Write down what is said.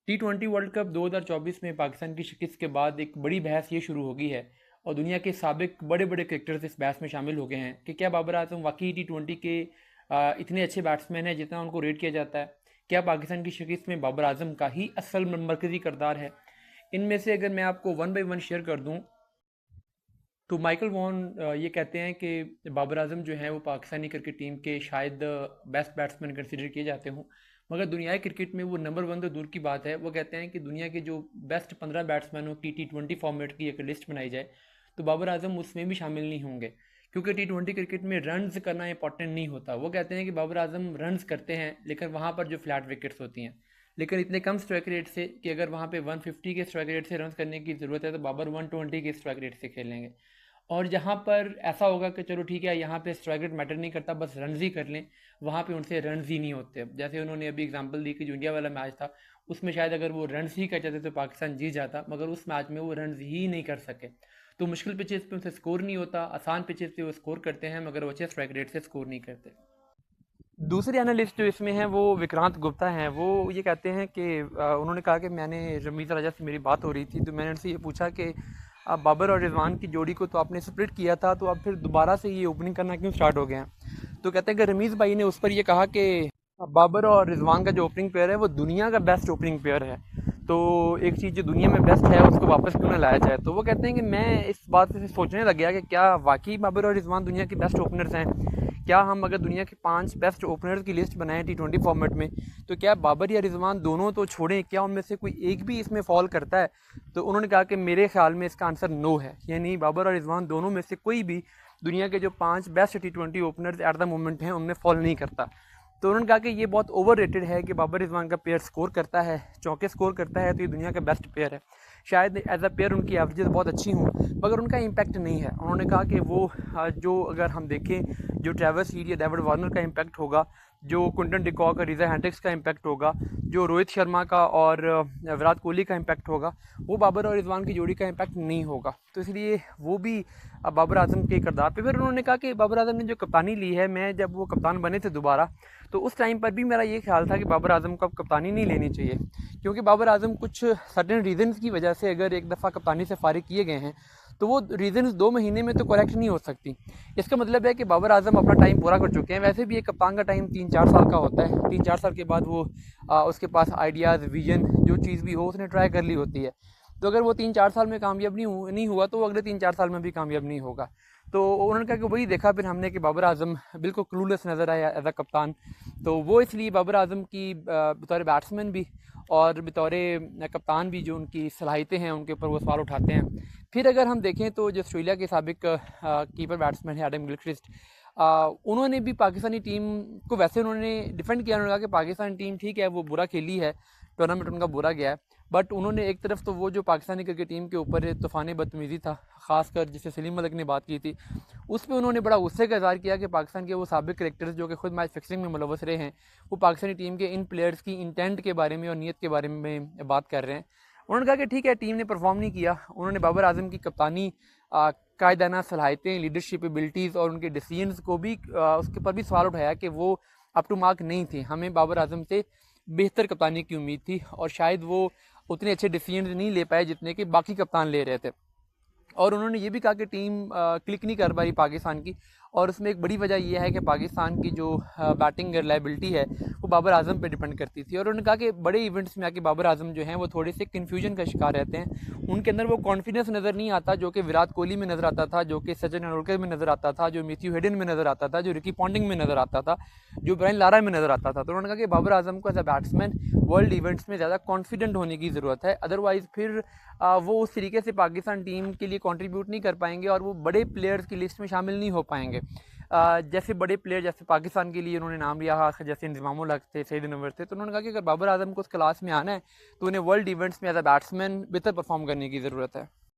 T20 world cup 2024 में पाकिस्तान की शिकस्त के बाद एक बड़ी बहस ये शुरू हो गई है और दुनिया के साबिक बड़े बड़े क्रिकेटर्स इस बहस में शामिल हो गए हैं कि क्या बाबर आजम वाकई T20 के इतने अच्छे बैट्समैन हैं जितना उनको रेट किया जाता है। क्या पाकिस्तान की शिकस्त में बाबर आजम का ही असल मरकज़ी किरदार है। इनमें से अगर मैं आपको वन बाई वन शेयर कर दूँ तो माइकल वॉन ये कहते हैं कि बाबर आजम जो हैं वो पाकिस्तानी क्रिकेट टीम के शायद बेस्ट बैट्समैन कंसिडर किए जाते हों, मगर दुनियाई क्रिकेट में वो नंबर वन तो दूर की बात है। वो कहते हैं कि दुनिया के जो बेस्ट 15 बैट्समैनों की T20 फॉर्मेट की एक लिस्ट बनाई जाए तो बाबर आजम उसमें भी शामिल नहीं होंगे, क्योंकि T20 क्रिकेट में रन्स करना इंपॉर्टेंट नहीं होता। वो कहते हैं कि बाबर आजम रन्स करते हैं लेकिन वहाँ पर जो फ्लैट विकेट्स होती हैं, लेकिन इतने कम स्ट्राइक रेट से कि अगर वहाँ पे 150 के स्ट्राइक रेट से रन करने की ज़रूरत है तो बाबर 120 के स्ट्राइक रेट से खेलेंगे। और जहाँ पर ऐसा होगा कि चलो ठीक है यहाँ पे स्ट्राइक रेट मैटर नहीं करता, बस रन ही कर लें, वहाँ पे उनसे रन ही नहीं होते। जैसे उन्होंने अभी एग्जांपल दी कि जो इंडिया वाला मैच था उसमें शायद अगर वो रन ही कर जाते तो पाकिस्तान जीत जाता, मगर उस मैच में वो रन ही नहीं कर सके। तो मुश्किल पिचेस पे उनसे स्कोर नहीं होता, आसान पिचेस पे वो स्कोर करते हैं मगर वो अच्छे स्ट्राइक रेट से स्कोर नहीं करते। दूसरे एनालिस्ट जो इसमें हैं वो विक्रांत गुप्ता हैं। वो ये कहते हैं कि उन्होंने कहा कि मैंने रमीज़ राजा से मेरी बात हो रही थी तो मैंने उनसे ये पूछा कि अब बाबर और रिजवान की जोड़ी को तो आपने स्प्लिट किया था, तो अब फिर दोबारा से ये ओपनिंग करना क्यों स्टार्ट हो गया। तो कहते हैं कि रमीज़ भाई ने उस पर ये कहा कि बाबर और रिजवान का जो ओपनिंग पेयर है वो दुनिया का बेस्ट ओपनिंग पेयर है, तो एक चीज़ जो दुनिया में बेस्ट है उसको वापस क्यों ना लाया जाए। तो वो कहते हैं कि मैं इस बात से सोचने लग गया कि क्या वाकई बाबर और रिजवान दुनिया के बेस्ट ओपनर्स हैं। क्या हम अगर दुनिया के 5 बेस्ट ओपनर्स की लिस्ट बनाएं T20 फॉर्मेट में तो क्या बाबर या रिजवान दोनों तो छोड़ें, क्या उनमें से कोई एक भी इसमें फॉल करता है। तो उन्होंने कहा कि मेरे ख्याल में इसका आंसर नो है, यानी बाबर और रिजवान दोनों में से कोई भी दुनिया के जो 5 best T20 openers at the moment हैं उनमें फॉल नहीं करता। तो उन्होंने कहा कि ये बहुत ओवर रेटेड है कि बाबर रिजवान का पेयर स्कोर करता है, चौके स्कोर करता है तो ये दुनिया का बेस्ट पेयर है। शायद एज अ पेयर उनकी एवरेजेस बहुत अच्छी हों मगर उनका इम्पैक्ट नहीं है। उन्होंने कहा कि वो जो अगर हम देखें जो ट्रेविस हीड या डेविड वार्नर का इम्पैक्ट होगा, जो क्विंटन डिकॉक और रीजा हैंड्रिक्स का इम्पैक्ट होगा, जो रोहित शर्मा का और विराट कोहली का इम्पैक्ट होगा, वो बाबर और रिजवान की जोड़ी का इम्पैक्ट नहीं होगा। तो इसलिए वो भी बाबर आजम के किरदार पे। फिर उन्होंने कहा कि बाबर आजम ने जो कप्तानी ली है, मैं जब वो कप्तान बने थे दोबारा तो उस टाइम पर भी मेरा ये ख्याल था कि बाबर आजम को अब कप्तानी नहीं लेनी चाहिए, क्योंकि बाबर आजम कुछ सर्टेन रीजंस की वजह से अगर एक दफ़ा कप्तानी से फारिग किए गए हैं तो वो रीजंस 2 महीने में तो करेक्ट नहीं हो सकती। इसका मतलब है कि बाबर आजम अपना टाइम पूरा कर चुके हैं। वैसे भी एक कप्तान का टाइम 3-4 साल का होता है, 3-4 साल के बाद वो उसके पास आइडियाज़, विजन, जो चीज़ भी हो उसने ट्राई कर ली होती है। तो अगर वो 3-4 साल में कामयाब नहीं हुआ तो वो अगले 3-4 साल में भी कामयाब नहीं होगा। तो उन्होंने कहा कि वही देखा फिर हमने कि बाबर आजम बिल्कुल क्लूलेस नज़र आया एज अ कप्तान। तो वो इसलिए बाबर आजम की बतौर बैट्समैन भी और बतौर कप्तान भी जो उनकी सलाहियतें हैं उनके ऊपर वो सवाल उठाते हैं। फिर अगर हम देखें तो जो ऑस्ट्रेलिया के साबिक कीपर बैट्समैन है एडम गिलक्रिस्ट, उन्होंने भी पाकिस्तानी टीम को वैसे उन्होंने डिफेंड किया। उन्होंने कहा कि पाकिस्तानी टीम ठीक है वो बुरा खेली है, टूर्नामेंट उनका बुरा गया है, बट उन्होंने एक तरफ तो वो जो पाकिस्तानी क्रिकेट टीम के ऊपर तूफ़ानी बदतमीज़ी था, ख़ासकर जिसे सलीम मलिक ने बात की थी, उस पर उन्होंने बड़ा गुस्से का इज़हार किया कि पाकिस्तान के वो साबिक क्रिकेटर्स जो कि खुद मैच फिक्सिंग में मुलव्वस रहे हैं, वो पाकिस्तानी टीम के इन प्लेयर्स की इंटेंट के बारे में और नीयत के बारे में बात कर रहे हैं। उन्होंने कहा कि ठीक है टीम ने परफॉर्म नहीं किया। उन्होंने बाबर आजम की कप्तानी, कायदाना सलाहियतें, लीडरशिप एबिलिटीज़ और उनके डिसीजंस को भी उसके ऊपर भी सवाल उठाया कि वो अप टू मार्क नहीं थे। हमें बाबर आजम से बेहतर कप्तानी की उम्मीद थी और शायद वो उतने अच्छे डिसीजन नहीं ले पाए जितने कि बाकी कप्तान ले रहे थे। और उन्होंने ये भी कहा कि टीम क्लिक नहीं कर पाई पाकिस्तान की, और उसमें एक बड़ी वजह यह है कि पाकिस्तान की जो बैटिंग रिलायबिलिटी है वो बाबर आजम पे डिपेंड करती थी। और उन्होंने कहा कि बड़े इवेंट्स में आके बाबर आजम जो हैं वो थोड़े से कन्फ्यूजन का शिकार रहते हैं। उनके अंदर वो कॉन्फिडेंस नज़र नहीं आता जो कि विराट कोहली में नज़र आता था, जो कि सचिन तेंदुलकर में नज़र आता था, जो मैथ्यू हेडन में नज़र आता था, जो रिकी पॉन्टिंग में नज़र आता था, जो ब्रायन लारा में नज़र आता था। तो उन्होंने कहा कि बाबर आजम को as a batsman world events में ज़्यादा कॉन्फिडेंट होने की ज़रूरत है, अदरवाइज़ फिर वो उस तरीके से पाकिस्तान टीम के लिए कंट्रीब्यूट नहीं कर पाएंगे और वो बड़े प्लेयर्स की लिस्ट में शामिल नहीं हो पाएंगे। जैसे बड़े प्लेयर जैसे पाकिस्तान के लिए उन्होंने नाम लिया खासकर जैसे इंतज़ाम उल हक थे, सईद अनवर थे, तो उन्होंने कहा कि अगर बाबर आजम को उस क्लास में आना है तो उन्हें वर्ल्ड इवेंट्स में एज अ बैट्समैन बेहतर परफॉर्म करने की ज़रूरत है।